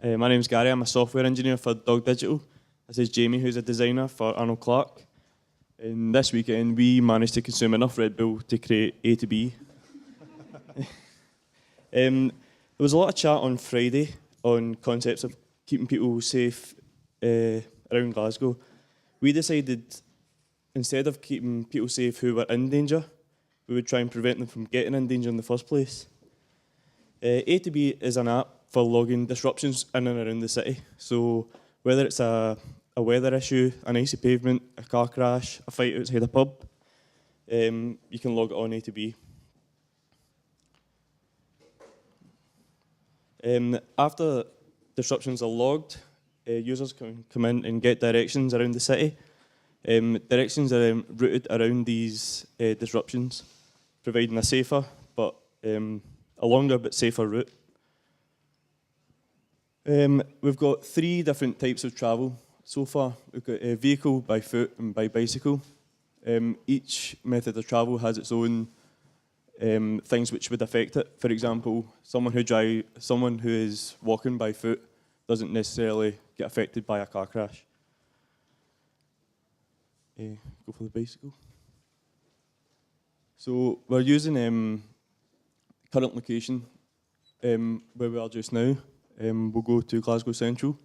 My name's Gary, I'm a software engineer for Dog Digital. This is Jamie, who's a designer for Arnold Clark. And this weekend, we managed to consume enough Red Bull to create A2B. There was a lot of chat on Friday on concepts of keeping people safe around Glasgow. We decided, instead of keeping people safe who were in danger, we would try and prevent them from getting in danger in the first place. A2B is an app for logging disruptions in and around the city. So whether it's a weather issue, an icy pavement, a car crash, a fight outside a pub, you can log it on A2B. After disruptions are logged, users can come in and get directions around the city. Directions are routed around these disruptions, providing a safer but a longer but safer route. We've got 3 different types of travel so far. We've got vehicle, by foot and by bicycle. Each method of travel has its own things which would affect it. For example, someone who is walking by foot doesn't necessarily get affected by a car crash. Go for the bicycle. So we're using current location where we are just now. We'll go to Glasgow Central.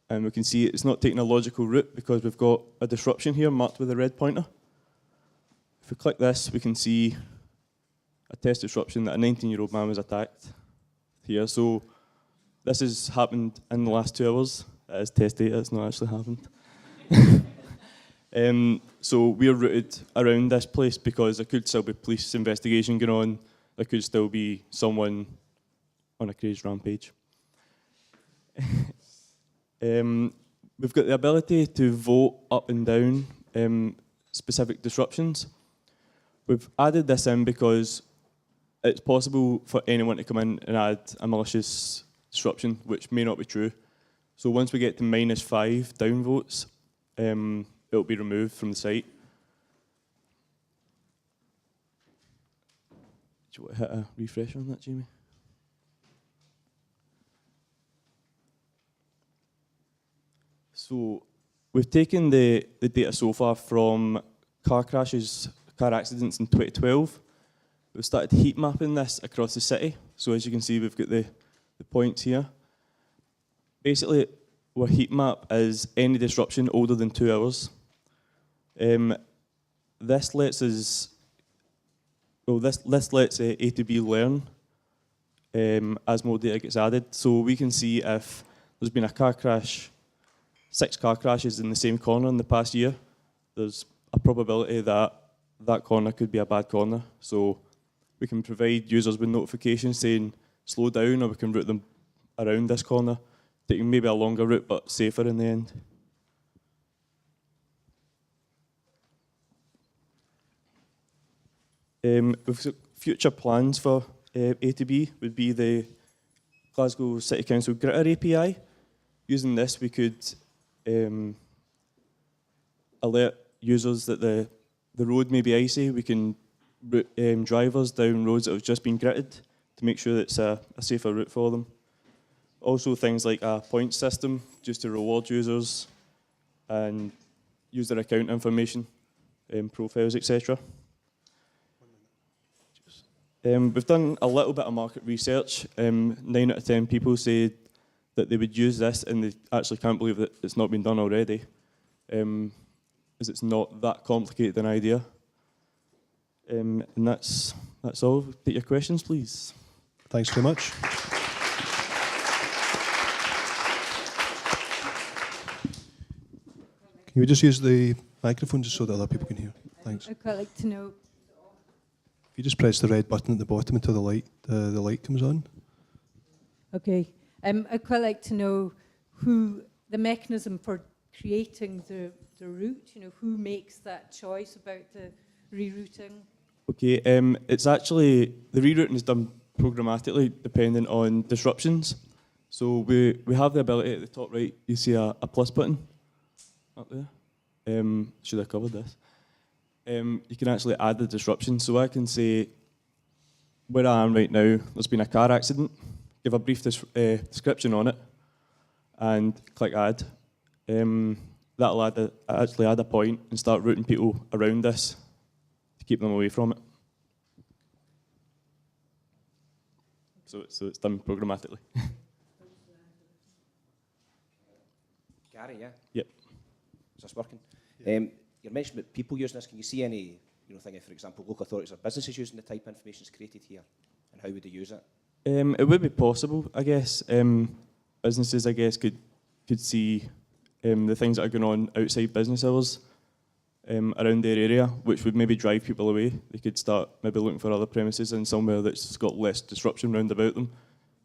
And we can see it's not taking a logical route because we've got a disruption here marked with a red pointer. If we click this, we can see a test disruption that a 19-year-old man was attacked here. So this has happened in the last 2 hours. It is test data, it's not actually happened. So we're routed around this place because there could still be police investigation going on. There could still be someone on a crazy rampage. We've got the ability to vote up and down specific disruptions. We've added this in because it's possible for anyone to come in and add a malicious disruption, which may not be true. So once we get to -5 downvotes, it'll be removed from the site. Do you want to hit a refresh on that, Jamie? So we've taken the data so far from car crashes, car accidents in 2012. We've started heat mapping this across the city. So as you can see, we've got the points here. Basically, our heat map is any disruption older than 2 hours. This lets us, this lets A2B learn as more data gets added. So we can see if there's been a car crash, 6 car crashes in the same corner in the past year, there's a probability that that corner could be a bad corner. So we can provide users with notifications saying slow down, or we can route them around this corner, taking maybe a longer route but safer in the end. We've got future plans for A2B would be the Glasgow City Council Gritter API. Using this, we could alert users that the road may be icy. We can route drivers down roads that have just been gritted to make sure that it's a safer route for them. Also things like a point system, just to reward users and use their account information, profiles, etc. We've done a little bit of market research. 9 out of 10 people say that they would use this, and they actually can't believe that it's not been done already, as it's not that complicated an idea. And that's all. Take your questions, please. Thanks very much. Can you just use the microphone just so that other people can hear? Thanks. I'd quite like to know. If you just press the red button at the bottom until the light comes on. Okay. I'd quite like to know who the mechanism for creating the route. You know, who makes that choice about the rerouting? Okay. It's actually the rerouting is done programmatically, depending on disruptions. So we have the ability at the top right. You see a plus button up there. Should I cover this? You can actually add the disruption. So I can say, where I am right now, there's been a car accident, give a brief description on it, and click add. That'll actually add a point and start routing people around this to keep them away from it. So it's done programmatically. Gary, yeah? Yep. Is this working? You mentioned about people using this. Can you see any, thing if, for example, local authorities or businesses using the type of information that's created here? And how would they use it? It would be possible, I guess. Businesses, I guess, could see the things that are going on outside business hours around their area, which would maybe drive people away. They could start maybe looking for other premises in somewhere that's got less disruption round about them,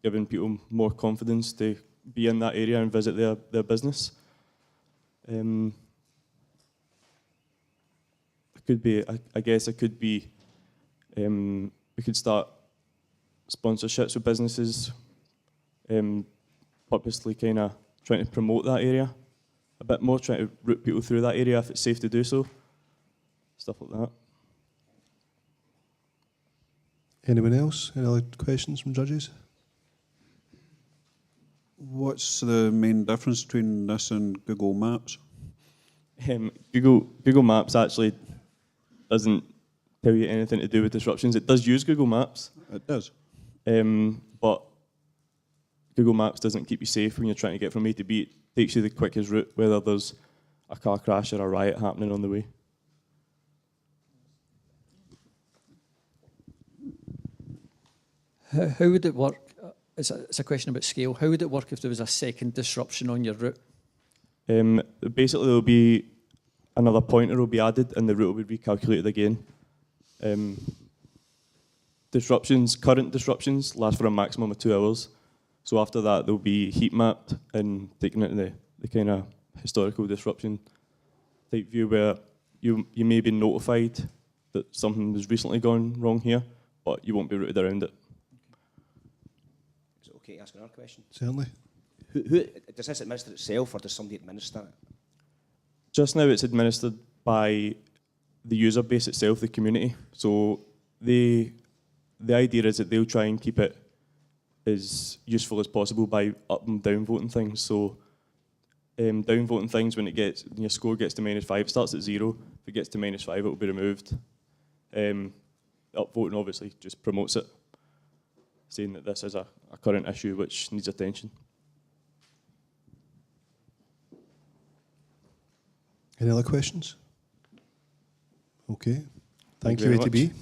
giving people more confidence to be in that area and visit their business. It could be, I guess it could be, we could start sponsorships with businesses, purposely kind of trying to promote that area a bit more, trying to route people through that area if it's safe to do so, stuff like that. Anyone else? Any other questions from judges? What's the main difference between this and Google Maps? Google Maps actually doesn't tell you anything to do with disruptions. It does use Google Maps. It does. But Google Maps doesn't keep you safe when you're trying to get from A to B. It takes you the quickest route, whether there's a car crash or a riot happening on the way. How would it work? It's a question about scale. How would it work if there was a second disruption on your route? Basically, there'll be another pointer will be added and the route will be recalculated again. Current disruptions last for a maximum of 2 hours. So after that, they'll be heat mapped and taken into the kind of historical disruption type view where you may be notified that something has recently gone wrong here, but you won't be routed around it. Is it okay to ask another question? Certainly. Who does this administer itself, or does somebody administer it? Just now, it's administered by the user base itself, the community. So the idea is that they'll try and keep it as useful as possible by up and down voting things. So down voting things, when your score gets to -5, it starts at 0. If it gets to -5, it will be removed. Up voting obviously just promotes it, saying that this is a current issue which needs attention. Any other questions? Okay. Thank you, very A2B. much.